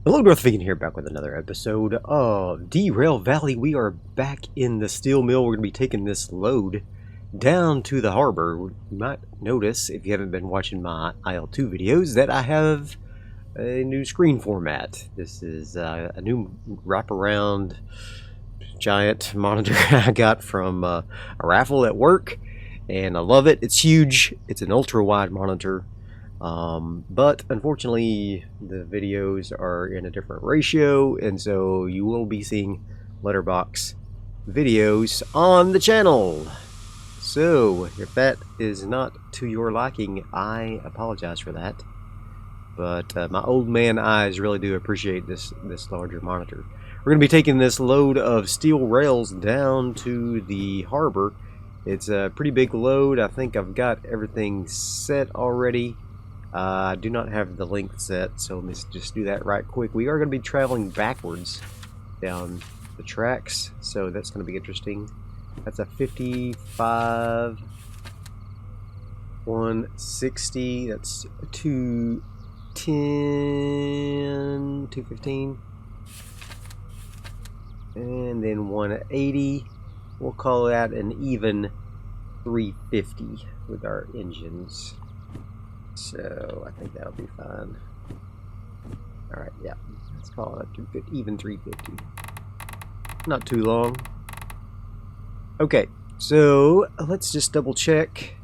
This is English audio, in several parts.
Hello, Darthvegan here, back with another episode of Derail Valley. We are back in the steel mill. We're going to be taking this load down to the harbor. You might notice, if you haven't been watching my IL2 videos, that I have a new screen format. This is a new wraparound giant monitor I got from a raffle at work, and I love it. It's huge. It's an ultra-wide monitor. But unfortunately the videos are in a different ratio, and so you will be seeing letterbox videos on the channel. So if that is not to your liking, I apologize for that, but my old man eyes really do appreciate this larger monitor. We're going to be taking this load of steel rails down to the harbor. It's a pretty big load. I think I've got everything set already. I do not have the length set, so let me just do that right quick. We are going to be traveling backwards down the tracks, so that's going to be interesting. That's a 55, 160, that's 210, 215, and then 180. We'll call that an even 350 with our engines. So I think that'll be fine. Alright, yeah. Let's call it even 350. Not too long. Okay, so let's just double check.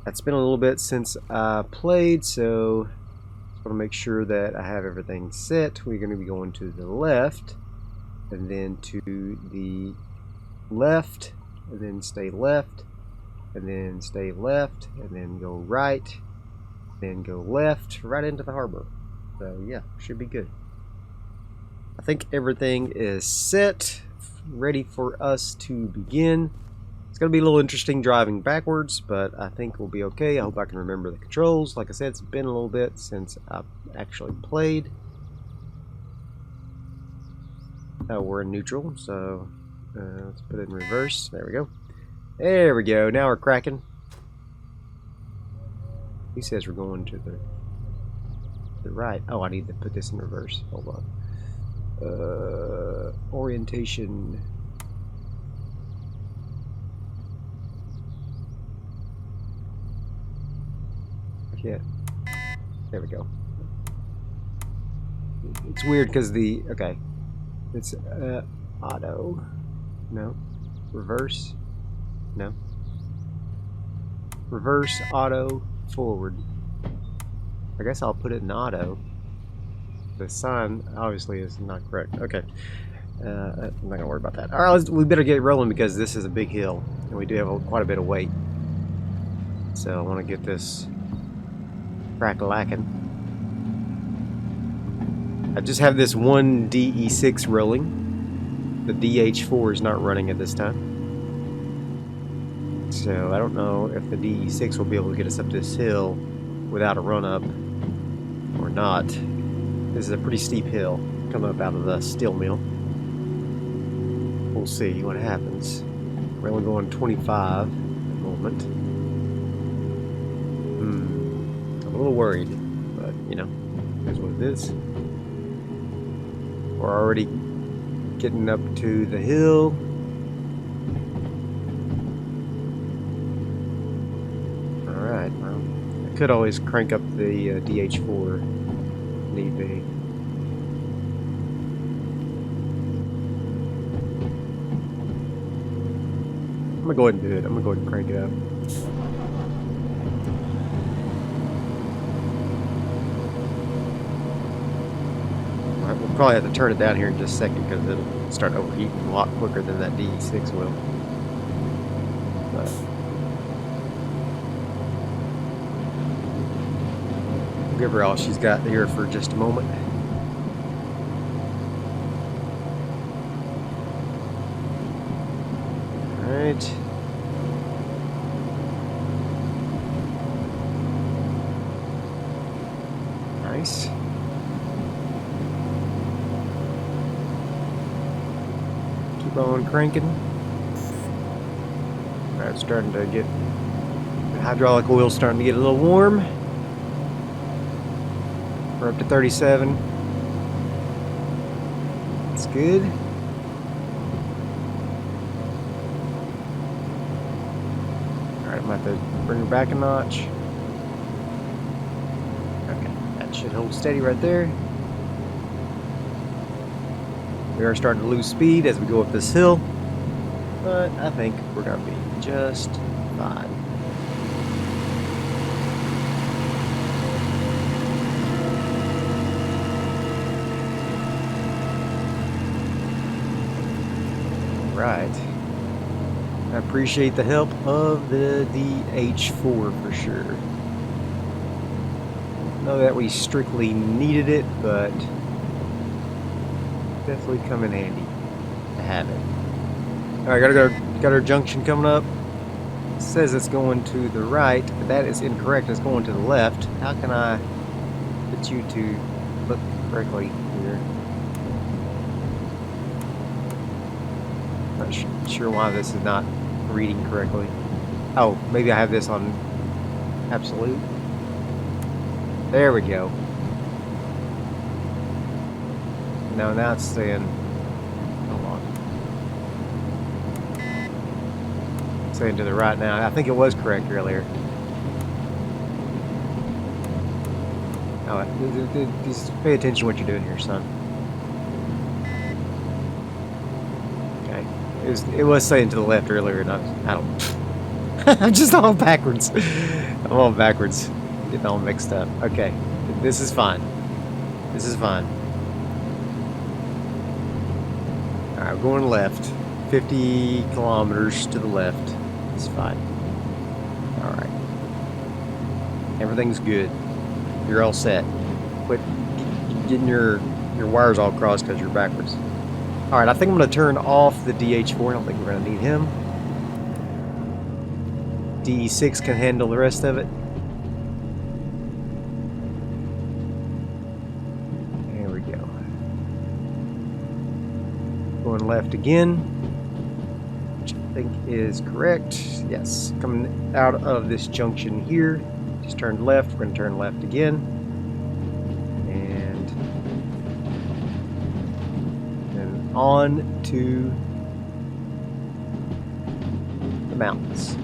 It's been a little bit since I played, so I want to make sure that I have everything set. We're going to be going to the left, and then to the left, and then stay left, and then stay left, and then go right. Then go left right into the harbor. So yeah, should be good. I think everything is set, ready for us to begin. It's going to be a little interesting driving backwards, but I think we'll be okay. I hope I can remember the controls. Like I said, it's been a little bit since I've actually played. We're in neutral, so let's put it in reverse. There we go. There we go. Now we're cracking. He says we're going to the right. Oh, I need to put this in reverse. Hold on. Orientation. Yeah. There we go. It's weird because okay. It's auto. No. Reverse. No. Reverse, auto, forward. I guess I'll put it in auto. The sign obviously is not correct. Okay. I'm not gonna worry about that. Alright, we better get rolling because this is a big hill and we do have quite a bit of weight. So I want to get this crack-a-lacking. I just have this one DE6 rolling. The DH4 is not running at this time. So I don't know if the DE6 will be able to get us up this hill without a run-up or not. This is a pretty steep hill coming up out of the steel mill. We'll see what happens. We're only going 25 at the moment. I'm a little worried, but you know, here's what it is. We're already getting up to the hill. I could always crank up the DH4 need be. I'm gonna go ahead and do it. I'm gonna go ahead and crank it up. Alright, we'll probably have to turn it down here in just a second because it'll start overheating a lot quicker than that DE6 will. But give her all she's got here for just a moment. Alright. Nice. Keep on cranking. Alright, starting to get the hydraulic oil starting to get a little warm. We're up to 37. good. Alright, I'm going to have to bring her back a notch. Okay, that should hold steady right there. We are starting to lose speed as we go up this hill, but I think we're going to be just fine. Right. I appreciate the help of the DH4 for sure. Know that we strictly needed it, but definitely come in handy to have it. Alright, got our junction coming up. It says it's going to the right, but that is incorrect. It's going to the left. How can I get you to look correctly here? Not sure why this is not reading correctly. Oh, maybe I have this on absolute. There we go. No, now it's saying, hold on. It's saying to the right now. I think it was correct earlier. Oh, just pay attention to what you're doing here, son. It was saying to the left earlier, and I don't. I'm just all backwards. I'm all backwards. Getting all mixed up. Okay, this is fine. This is fine. Alright, we're going left. 50 kilometers to the left. It's fine. Alright. Everything's good. You're all set. Quit getting your wires all crossed because you're backwards. Alright, I think I'm going to turn off the DH4. I don't think we're going to need him. DE6 can handle the rest of it. There we go. Going left again, which I think is correct. Yes, coming out of this junction here. Just turned left. We're going to turn left again. On to the mountains.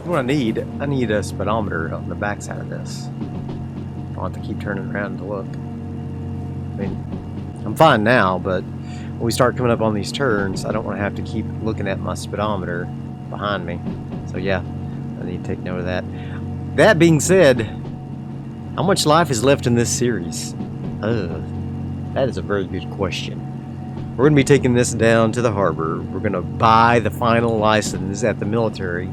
What I need a speedometer on the backside of this. I'll have to keep turning around to look. I mean, I'm fine now, but when we start coming up on these turns, I don't want to have to keep looking at my speedometer behind me. So yeah, I need to take note of that. That being said, how much life is left in this series? That is a very good question. We're going to be taking this down to the harbor. We're going to buy the final license at the military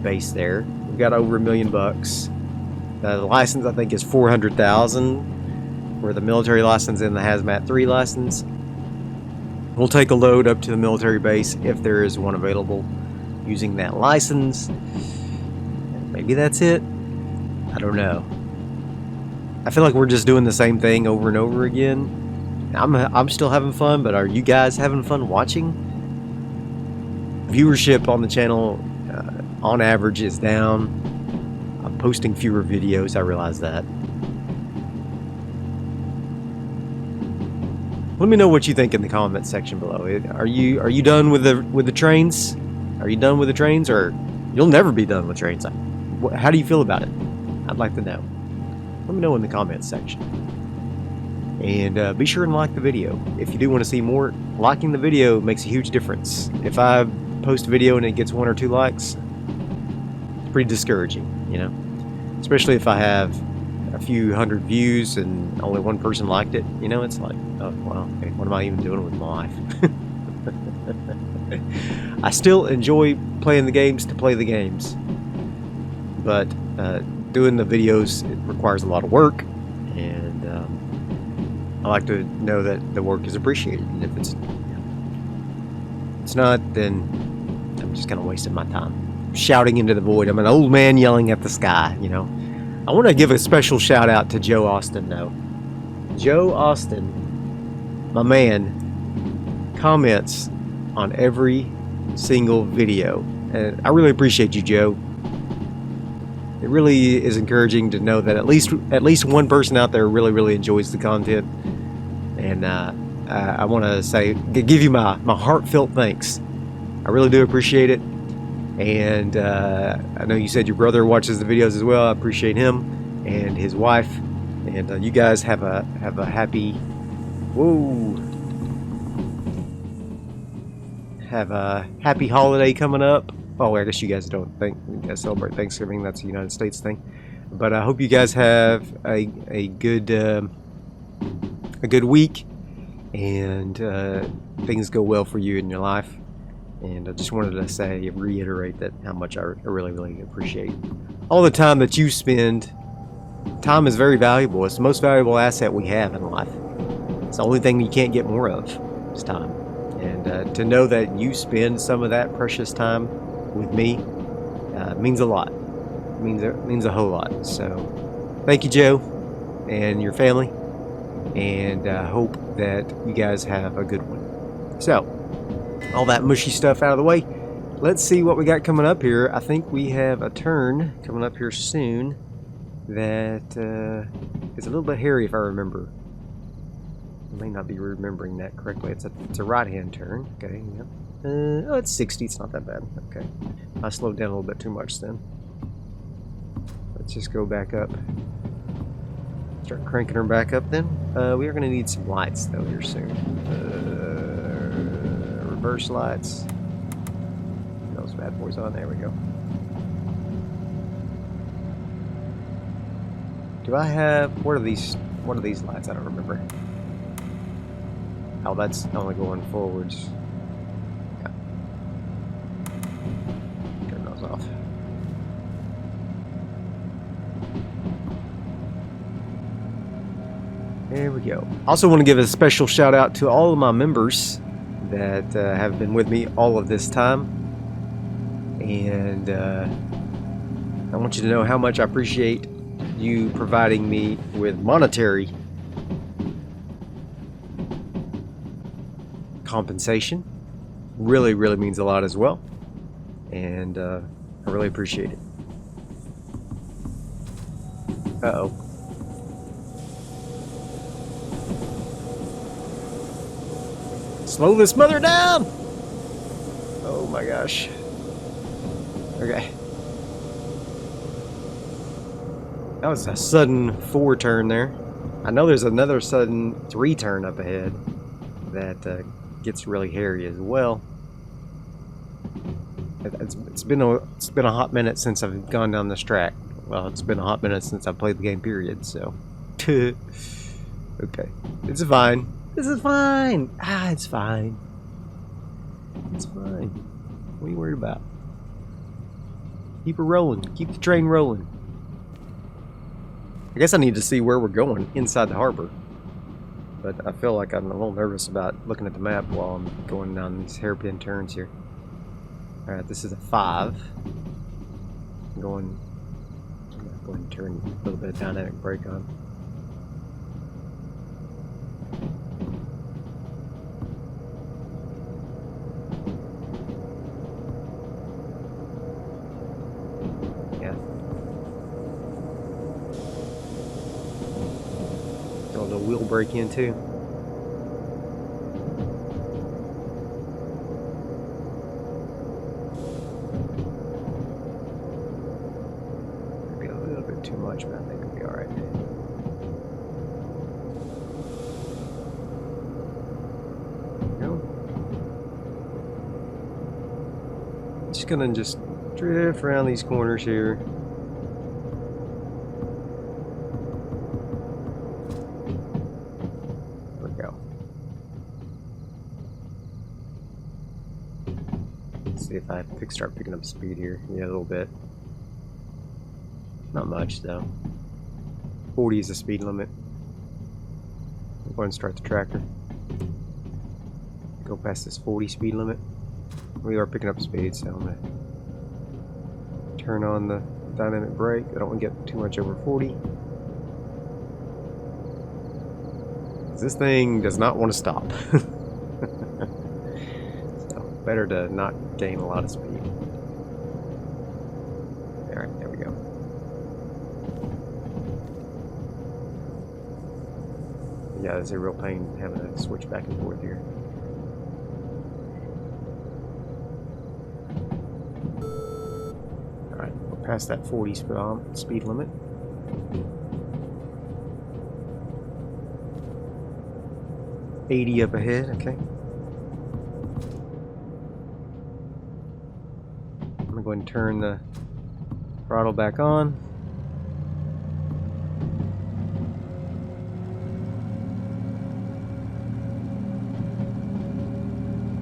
base there. We've got over $1 million. The license, I think, is $400,000 for the military license and the Hazmat 3 license. We'll take a load up to the military base if there is one available using that license. Maybe that's it. I don't know. I feel like we're just doing the same thing over and over again. I'm still having fun, but are you guys having fun watching? Viewership on the channel, on average, is down. I'm posting fewer videos, I realize that. Let me know what you think in the comment section below. Are you done with the trains? Are you done with the trains, or you'll never be done with trains? How do you feel about it? I'd like to know. Let me know in the comments section. And be sure and like the video. If you do want to see more, liking the video makes a huge difference. If I post a video and it gets 1 or 2 likes, it's pretty discouraging, you know? Especially if I have a few hundred views and only one person liked it, you know, it's like, oh, well, okay, what am I even doing with my life? I still enjoy playing the games to play the games, but doing the videos, it requires a lot of work, and I like to know that the work is appreciated, and if it's not, then I'm just kind of wasting my time shouting into the void. I'm an old man yelling at the sky, you know. I want to give a special shout out to Joe Austin, though. Joe Austin, my man, comments on every single video, and I really appreciate you, Joe. It really is encouraging to know that at least one person out there really enjoys the content, and I want to say, give you my heartfelt thanks. I really do appreciate it, and I know you said your brother watches the videos as well. I appreciate him and his wife, and you guys have a happy, have a happy holiday coming up. Oh, I guess you guys don't celebrate Thanksgiving. That's a United States thing. But I hope you guys have a good week, and things go well for you in your life. And I just wanted to reiterate that how much I really appreciate all the time that you spend. Time is very valuable. It's the most valuable asset we have in life. It's the only thing you can't get more of is time. And to know that you spend some of that precious time with me means a lot. It means a whole lot. So thank you, Joe, and your family, and I hope that you guys have a good one. So all that mushy stuff out of the way, let's see what we got coming up here. I think we have a turn coming up here soon that is a little bit hairy, if I remember. I may not be remembering that correctly. It's a right-hand turn. Okay, yep. Oh, it's 60. It's not that bad. Okay. I slowed down a little bit too much then. Let's just go back up. Start cranking her back up then. We are going to need some lights, though, here soon. Reverse lights. Those bad boys on. There we go. Do I have... What are these lights? I don't remember. Oh, that's only going forwards. Yeah. Turn those off. There we go. Also want to give a special shout out to all of my members that have been with me all of this time. And I want you to know how much I appreciate you providing me with monetary compensation. Really means a lot as well, and I really appreciate it. Uh-oh. Slow this mother down! Oh my gosh. Okay. That was a sudden 4 turn there. I know there's another sudden 3 turn up ahead that gets really hairy as well. It's been a hot minute since I've gone down this track. Well, it's been a hot minute since I've played the game, period, so. Okay. It's fine. This is fine. It's fine. It's fine. What are you worried about? Keep her rolling. Keep the train rolling. I guess I need to see where we're going inside the harbor. But I feel like I'm a little nervous about looking at the map while I'm going down these hairpin turns here. Alright, this is a 5. I'm going to turn a little bit of dynamic brake on. Yeah. Got a little wheel brake in too. Too much, but I think it'll be alright. Go. Just gonna drift around these corners here. There we go. Let's see if I start picking up speed here. Yeah, a little bit. Not much though. 40 is the speed limit. I'm going to start the tractor. Go past this 40 speed limit. We are picking up speed, so I'm going to turn on the dynamic brake. I don't want to get too much over 40. This thing does not want to stop. So better to not gain a lot of speed. Alright, there we go. Yeah, it's a real pain having to switch back and forth here. Alright, we're past that 40 speed limit. $80 up ahead, okay. I'm gonna go ahead and turn the throttle back on.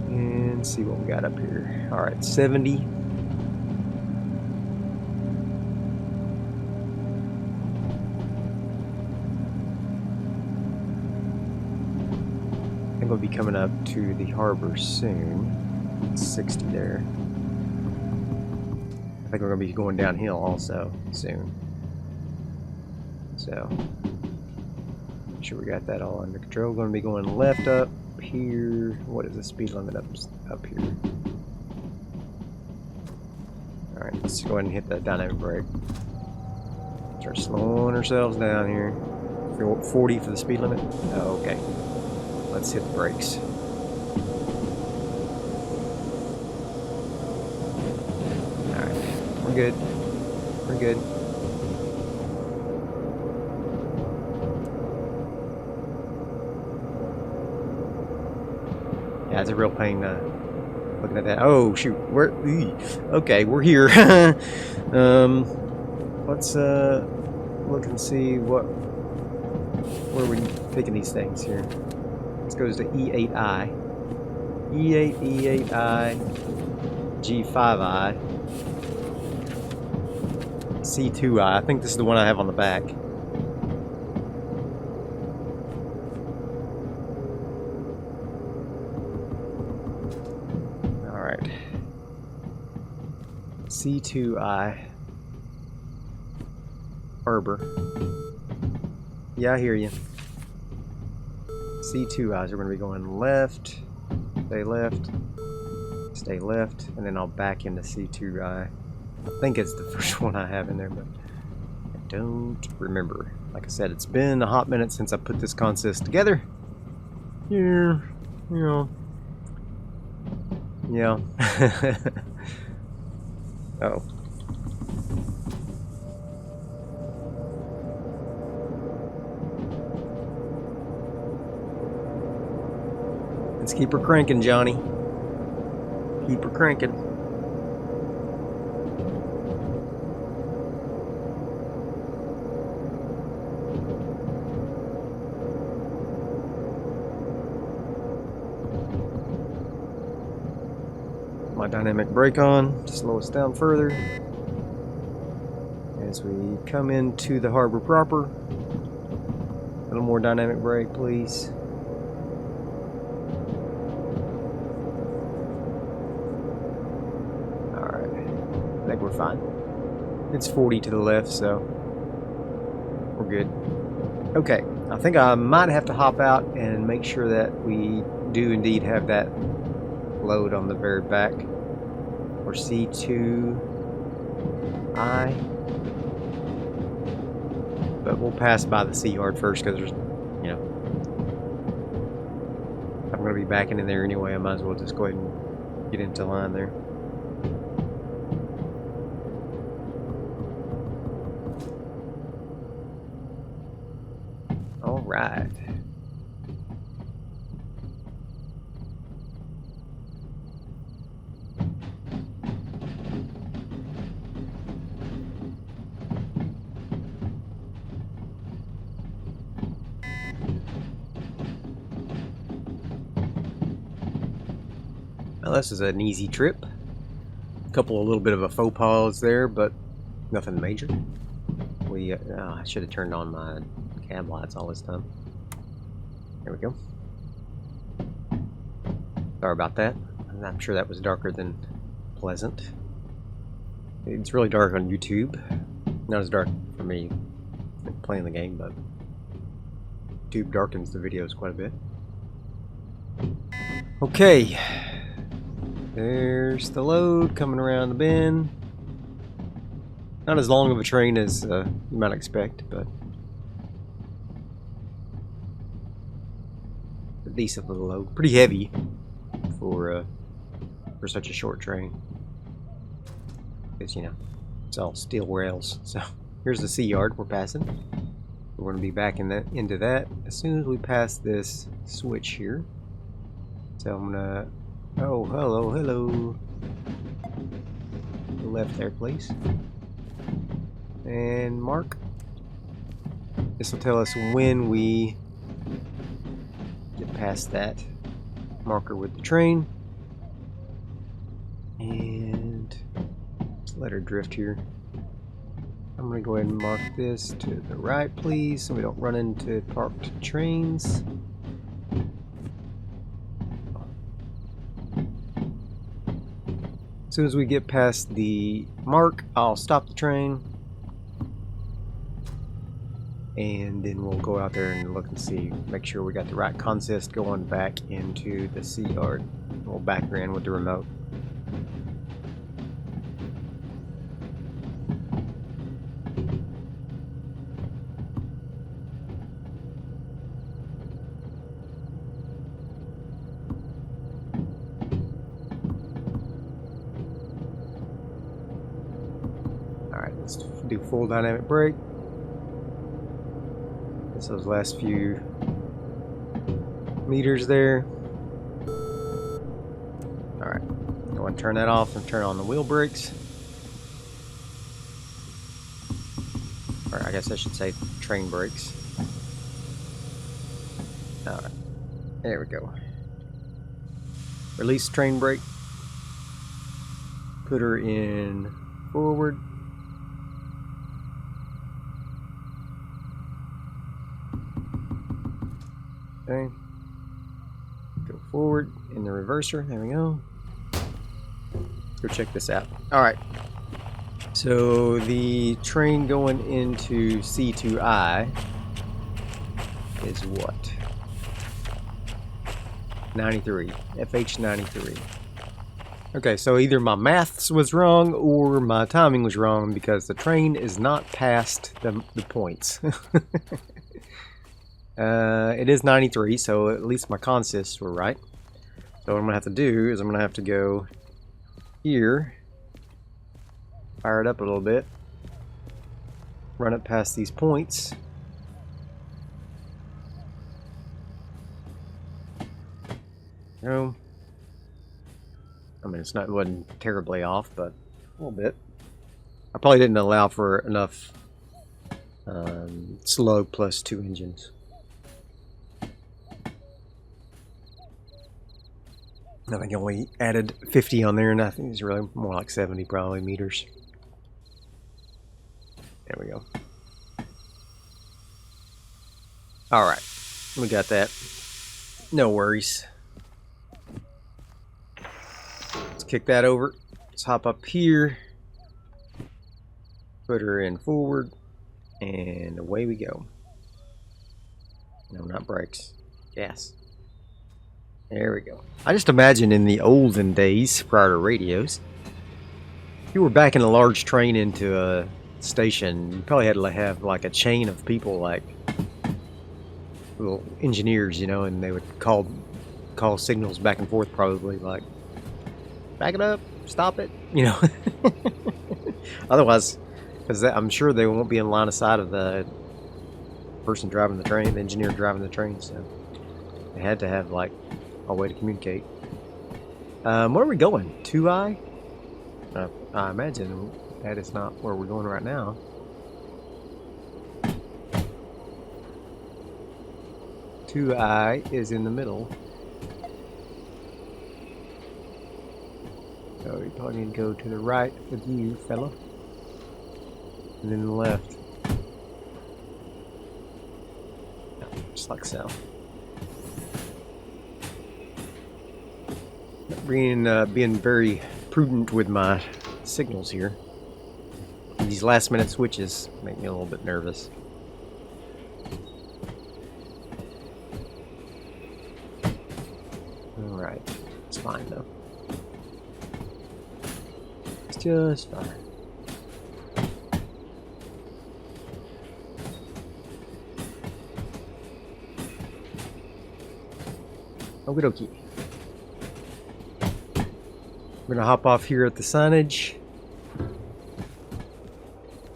And see what we got up here. Alright, 70. I think we'll be coming up to the harbor soon. 60 there. I think we're going to be going downhill also soon. So, make sure we got that all under control. We're going to be going left up here. What is the speed limit up here? Alright, let's go ahead and hit that dynamic brake. Start slowing ourselves down here. 40 for the speed limit? Oh, okay. Let's hit the brakes. Alright, we're good. We're good. Yeah, it's a real pain looking at that. Oh, shoot. Okay, we're here. Let's look and see where we're taking these things here. This goes to E8I, E8, E8I, G5I, C2I. I think this is the one I have on the back. Alright. C2I. Harbor. Yeah, I hear you. C2Is are going to be going left, stay left, and then I'll back into C2I. I think it's the first one I have in there, but I don't remember. Like I said, it's been a hot minute since I put this consist together. Here, you know. Yeah. Uh-oh. Let's keep her cranking, Johnny. Keep her cranking. My dynamic brake on to slow us down further. As we come into the harbor proper. A little more dynamic brake, please. I think we're fine. It's 40 to the left, so we're good. Okay, I think I might have to hop out and make sure that we do indeed have that load on the very back. Or C2I. But we'll pass by the sea yard first because there's, you know, I'm going to be backing in there anyway. I might as well just go ahead and get into line there. Right. Well, this is an easy trip. A couple of little bit of a faux pas there, but nothing major. I should have turned on my cab lights all this time. There we go. Sorry about that. I'm sure that was darker than pleasant. It's really dark on YouTube. Not as dark for me playing the game, but YouTube darkens the videos quite a bit. Okay. There's the load coming around the bend. Not as long of a train as you might expect, but a decent little load. Pretty heavy for such a short train. Because, you know, it's all steel rails. So here's the C yard we're passing. We're going to be back into that as soon as we pass this switch here. So I'm gonna. Oh, hello. Left there, please. And mark. This will tell us when we get past that marker with the train. And let's let her drift here. I'm gonna go ahead and mark this to the right, please, so we don't run into parked trains. As soon as we get past the mark, I'll stop the train. And then we'll go out there and look and see, make sure we got the right consist going back into the C yard. We'll back her in with the remote. Alright, let's do full dynamic brake. Just those last few meters there. Alright, I want to turn that off and turn on the wheel brakes. Or I guess I should say train brakes. Alright, there we go. Release train brake. Put her in forward. Okay. Go forward in the reverser. There we go. Let's go check this out. Alright. So the train going into C2I is what? 93. FH93. Okay, so either my maths was wrong or my timing was wrong because the train is not past the points. It is 93, so at least my consists were right. So what I'm going to have to do is I'm going to have to go here, fire it up a little bit, run it past these points. No. I mean, it wasn't terribly off, but a little bit. I probably didn't allow for enough slug plus 2 engines. I think I only added 50 on there, and I think it's really more like 70 probably meters. There we go. Alright, we got that. No worries. Let's kick that over. Let's hop up here. Put her in forward. And away we go. No, not brakes. Gas. There we go. I just imagine in the olden days, prior to radios, if you were backing a large train into a station, you probably had to have like a chain of people, like little engineers, you know, and they would call signals back and forth, probably like, back it up, stop it, you know. Otherwise, because I'm sure they won't be in line of sight of the person driving the train, the engineer driving the train, so they had to have like a way to communicate. Where are we going? 2I? I imagine that is not where we're going right now. I is in the middle. So you probably need to go to the right with you, fella. And then the left. Just like so. Being very prudent with my signals here. These last minute switches make me a little bit nervous. Alright. It's fine though. It's just fine. Okie dokie. We're gonna hop off here at the signage.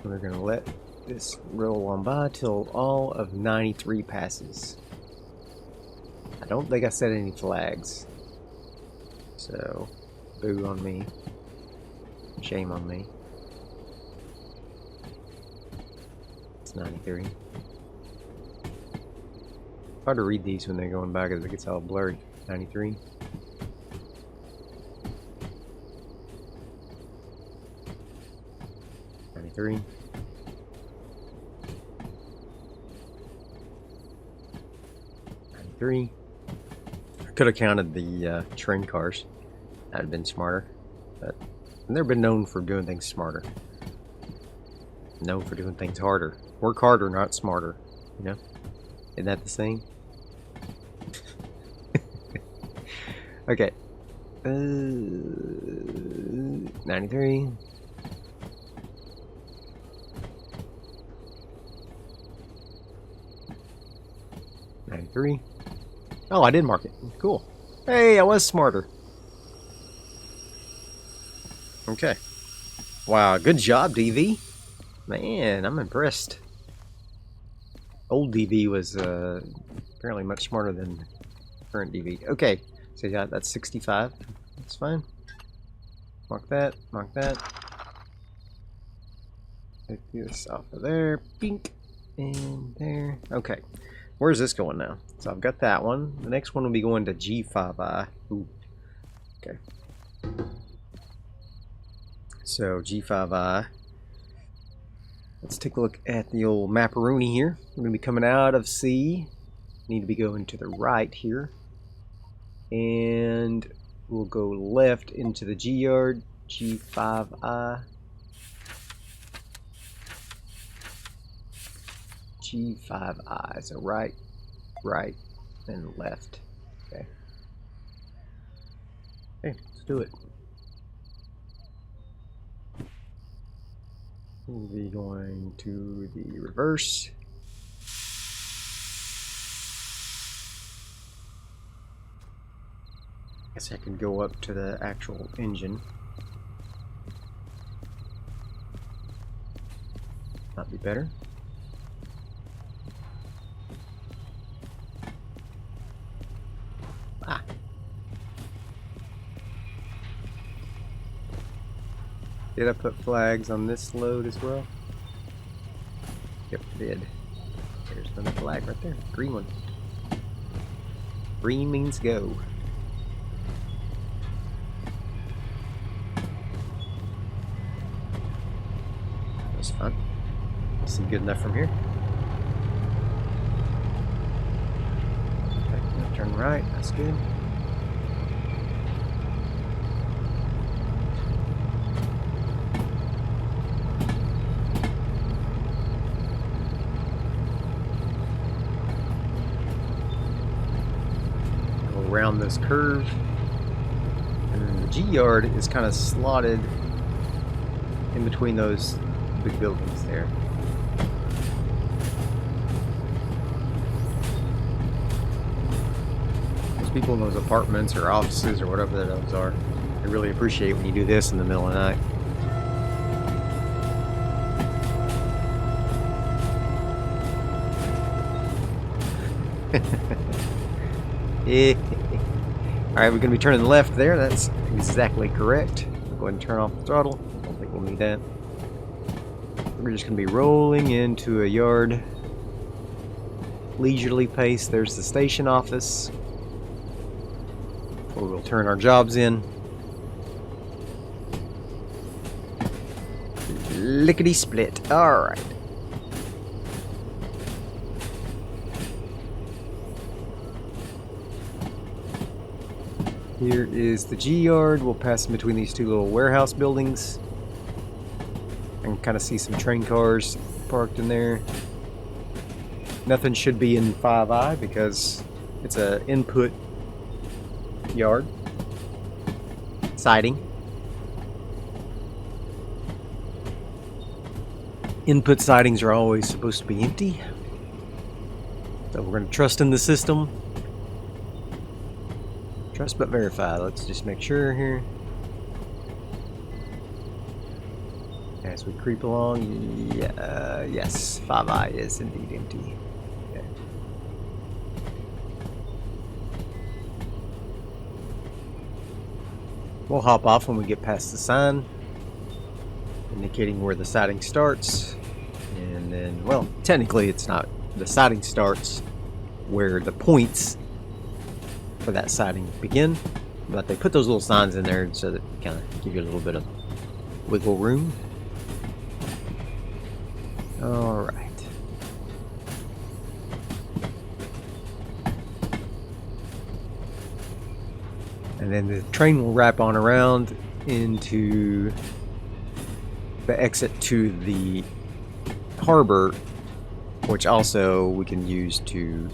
We're gonna let this roll on by till all of 93 passes. I don't think I set any flags. So, boo on me. Shame on me. It's 93. Hard to read these when they're going by because it gets all blurry. 93. 93. 93. I could have counted the train cars. That'd have been smarter. But I've never been known for doing things smarter. Known for doing things harder. Work harder, not smarter. You know? Isn't that the saying? Okay. 93. 93. Oh, I did mark it. Cool. Hey, I was smarter. Okay. Wow, good job, DV. Man, I'm impressed. Old DV was apparently much smarter than current DV. Okay, so yeah, that's 65. That's fine. Mark that. Mark that. Take this off of there. Pink. And there. Okay. Where's this going now? So I've got that one. The next one will be going to G5I. Ooh. Okay. So G5I. Let's take a look at the old macaroni here. We're going to be coming out of C. Need to be going to the right here. And we'll go left into the G yard. G5I. G5I. So right, right, and left. Okay. Okay, let's do it. We'll be going to the reverse. Guess I can go up to the actual engine. Might be better. Ah. Did I put flags on this load as well? Yep, did. There's another flag right there. Green one. Green means go. That was fun. See good enough from here. Okay, turn right. That's good. Around this curve, and then the G yard is kind of slotted in between those big buildings there. Those people in those apartments or offices or whatever those are, they really appreciate when you do this in the middle of the night. Alright, we're going to be turning left there. That's exactly correct. We'll go ahead and turn off the throttle. I don't think we'll need that. We're just going to be rolling into a yard. Leisurely pace. There's the station office. Where we'll turn our jobs in. Lickety split. Alright. Here is the G yard. We'll pass in between these two little warehouse buildings. can kind of see some train cars parked in there. Nothing should be in 5i because it's an input yard. Siding. Input sidings are always supposed to be empty. So we're going to trust in the system. Trust but verify. Let's just make sure here. As we creep along, yes, 5i is indeed empty. Okay. We'll hop off when we get past the sign, indicating where the siding starts. And then, well, technically it's not. The siding starts where the points for that siding begin, but they put those little signs in there so that kind of give you a little bit of wiggle room. All right. And then the train will wrap on around into the exit to the harbor, which also we can use to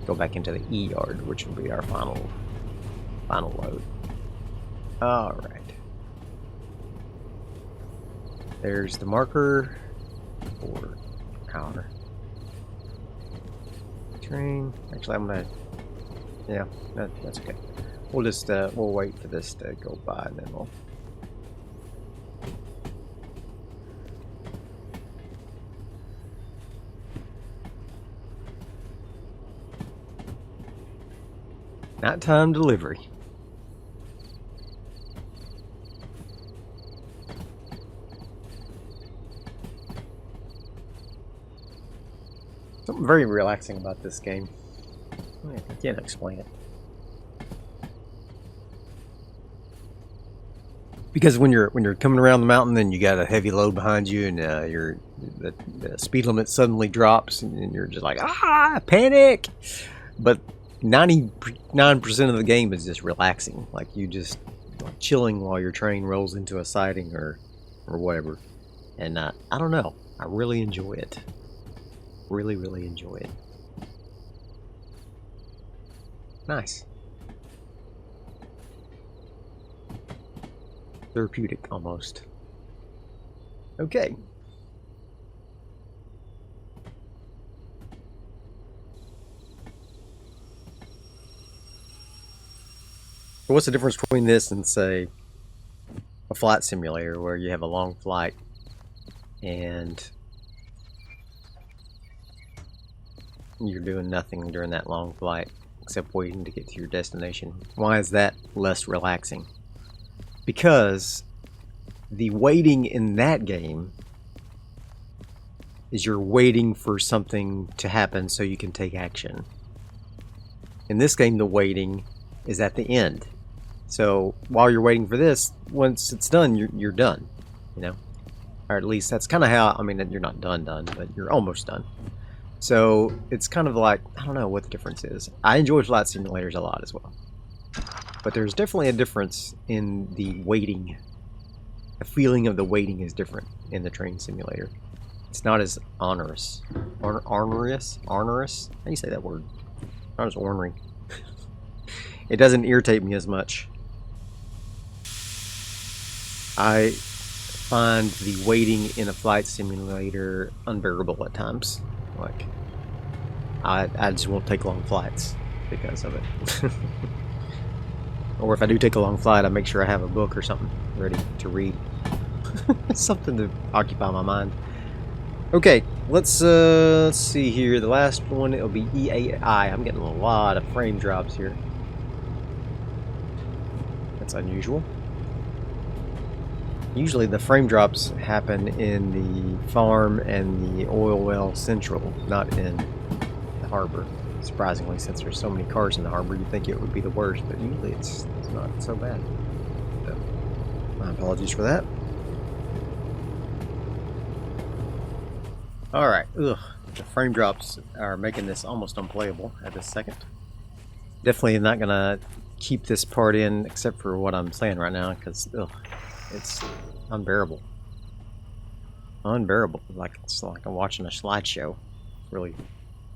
go back into the E yard, which will be our final load. All right. There's the marker for our train. Actually, I'm gonna. Yeah, that's okay. We'll just we'll wait for this to go by, and then we'll. Nighttime delivery. Something very relaxing about this game. I can't explain it. Because when you're coming around the mountain and you got a heavy load behind you, and the speed limit suddenly drops, and you're just like panic. But 99% of the game is just relaxing, like you just chilling while your train rolls into a siding or whatever. And I don't know, I really enjoy it. Really enjoy it. Nice. Therapeutic almost. Okay. So what's the difference between this and, say, a flight simulator where you have a long flight and you're doing nothing during that long flight except waiting to get to your destination? Why is that less relaxing? Because the waiting in that game is you're waiting for something to happen so you can take action. In this game, the waiting is at the end. So while you're waiting for this, once it's done, you're done, you know? Or at least that's kind of how, I mean, you're not done, but you're almost done. So it's kind of like, I don't know what the difference is. I enjoy flight simulators a lot as well. But there's definitely a difference in the waiting. The feeling of the waiting is different in the train simulator. It's not as onerous. Onerous? How do you say that word? Not as ornery. It doesn't irritate me as much. I find the waiting in a flight simulator unbearable at times. Like, I just won't take long flights because of it. Or if I do take a long flight, I make sure I have a book or something ready to read. Something to occupy my mind. Okay, let's see here. The last one, it'll be E8I. I'm getting a lot of frame drops here. That's unusual. Usually the frame drops happen in the farm and the oil well central, not in the harbor. Surprisingly, since there's so many cars in the harbor, you'd think it would be the worst, but usually it's not so bad. So, my apologies for that. Alright, the frame drops are making this almost unplayable at this second. Definitely not going to keep this part in, except for what I'm saying right now, because it's unbearable. unbearable. Like it's like I'm watching a slideshow. Really,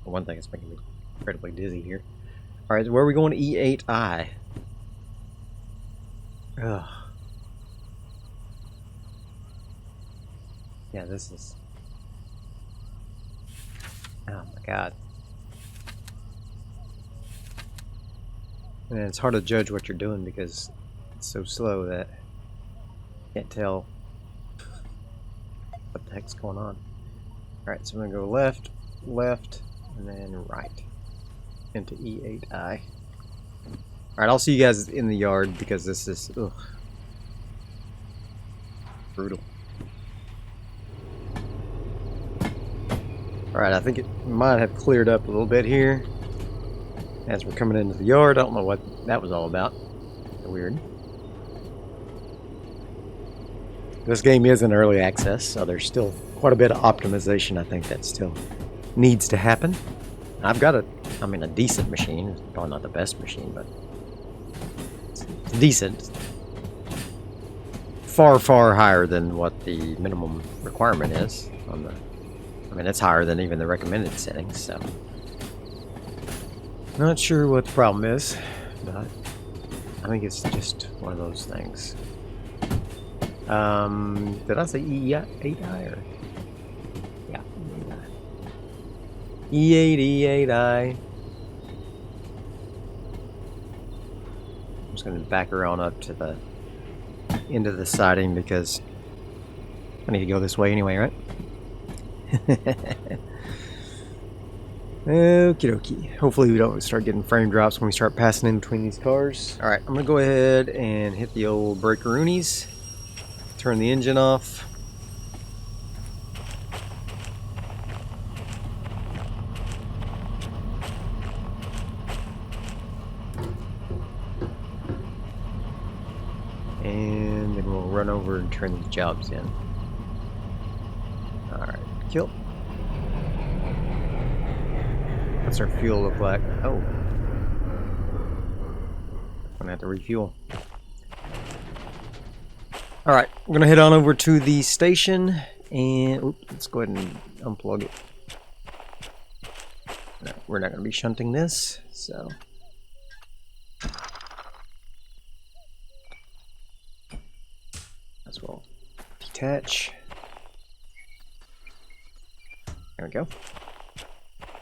for one thing, it's making me incredibly dizzy here. All right, where are we going? E8I. Ugh. Yeah, this is. Oh my god. And it's hard to judge what you're doing because it's so slow that you can't tell what the heck's going on. Alright, so I'm gonna go left, left, and then right into E8I. Alright, I'll see you guys in the yard because this is brutal. Alright, I think it might have cleared up a little bit here as we're coming into the yard. I don't know what that was all about. Weird. This game is in early access, so there's still quite a bit of optimization I think that still needs to happen. I've got a decent machine. It's probably not the best machine, but it's decent. Far, far higher than what the minimum requirement is on the... I mean, it's higher than even the recommended settings, so... Not sure what the problem is, but I think it's just one of those things. Did I say E8I or... Yeah, E8I. I'm just going to back around up to the end of the siding because I need to go this way anyway, right? Okie dokie. Hopefully we don't start getting frame drops when we start passing in between these cars. Alright, I'm going to go ahead and hit the old breakaroonies. Turn the engine off. And then we'll run over and turn these jobs in. Alright, kill. What's our fuel look like? Oh. I'm gonna have to refuel. Alright, I'm gonna head on over to the station and let's go ahead and unplug it. No, we're not gonna be shunting this, so. As well. Detach. There we go.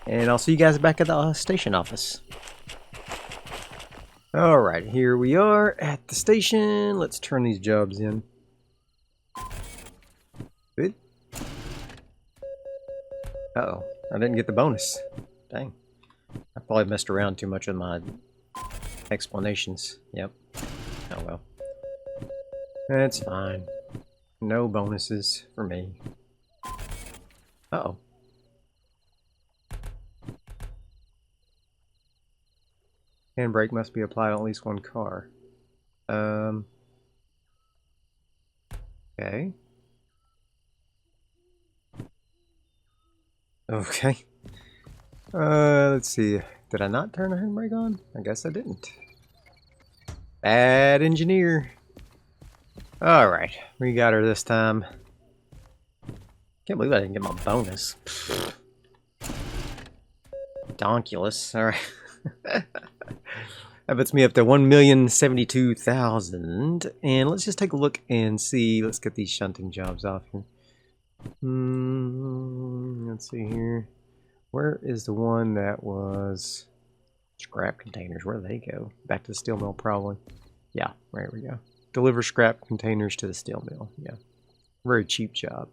And I'll see you guys back at the station office. Alright, here we are at the station. Let's turn these jobs in. Good. Uh-oh, I didn't get the bonus. Dang. I probably messed around too much with my explanations. Yep. Oh well. That's fine. No bonuses for me. Uh-oh. Handbrake must be applied on at least one car. Okay. Okay. Let's see. Did I not turn the handbrake on? I guess I didn't. Bad engineer. Alright. We got her this time. Can't believe I didn't get my bonus. Donkulous. Alright. That puts me up to 1,072,000. And let's just take a look and see. Let's get these shunting jobs off here. Let's see here. Where is the one that was scrap containers? Where do they go? Back to the steel mill, probably. Yeah, there we go. Deliver scrap containers to the steel mill. Yeah. Very cheap job.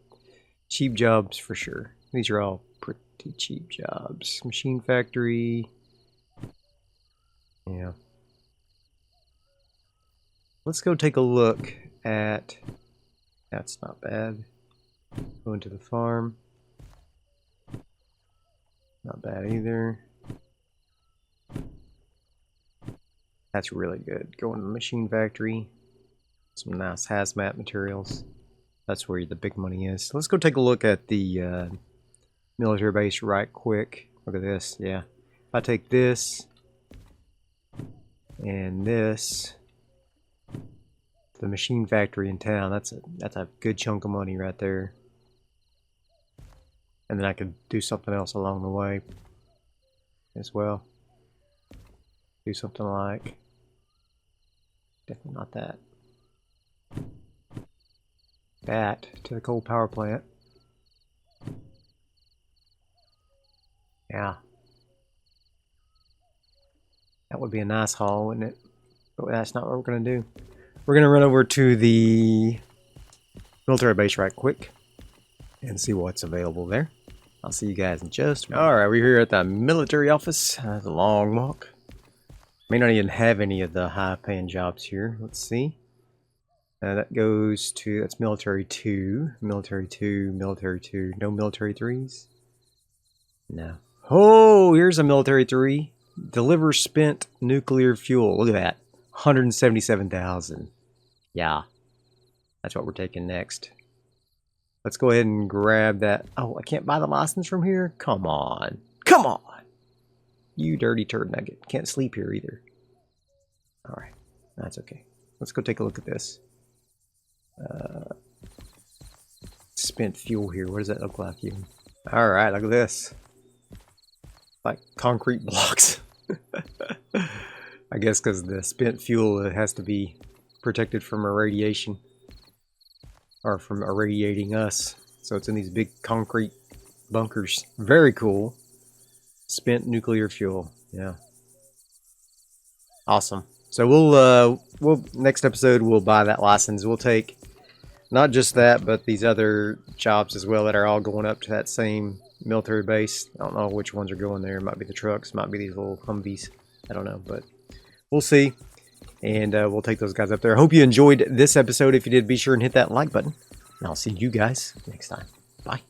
Cheap jobs for sure. These are all pretty cheap jobs. Machine factory. Yeah. Let's go take a look at... That's not bad. Go into the farm. Not bad either. That's really good. Go into the machine factory. Some nice hazmat materials. That's where the big money is. So let's go take a look at the military base right quick. Look at this. Yeah. If I take this and this, the machine factory in town, that's a good chunk of money right there. And then I could do something else along the way as well. Do something like, definitely not that. That to the coal power plant. Yeah. That would be a nice haul, wouldn't it? But that's not what we're going to do. We're going to run over to the military base right quick and see what's available there. I'll see you guys in just a minute. Alright, we're here at the military office. That's a long walk. May not even have any of the high-paying jobs here. Let's see. That goes to, that's military 2, military 2, military 2. No military 3s? No. Oh, here's a military 3. Deliver spent nuclear fuel. Look at that. 177,000. Yeah. That's what we're taking next. Let's go ahead and grab that. Oh, I can't buy the license from here? Come on. Come on. You dirty turd nugget. Can't sleep here either. Alright. That's okay. Let's go take a look at this. Spent fuel here. What does that look like even? Alright, look at this. Like concrete blocks. I guess because the spent fuel has to be protected from irradiation. Or from irradiating us. So it's in these big concrete bunkers. Very cool. Spent nuclear fuel. Yeah. Awesome. So we'll next episode we'll buy that license. We'll take not just that, but these other jobs as well that are all going up to that same military base. I don't know which ones are going there. It might be the trucks, might be these little Humvees. I don't know, but we'll see. And we'll take those guys up there. I hope you enjoyed this episode. If you did, be sure and hit that like button. And I'll see you guys next time. Bye.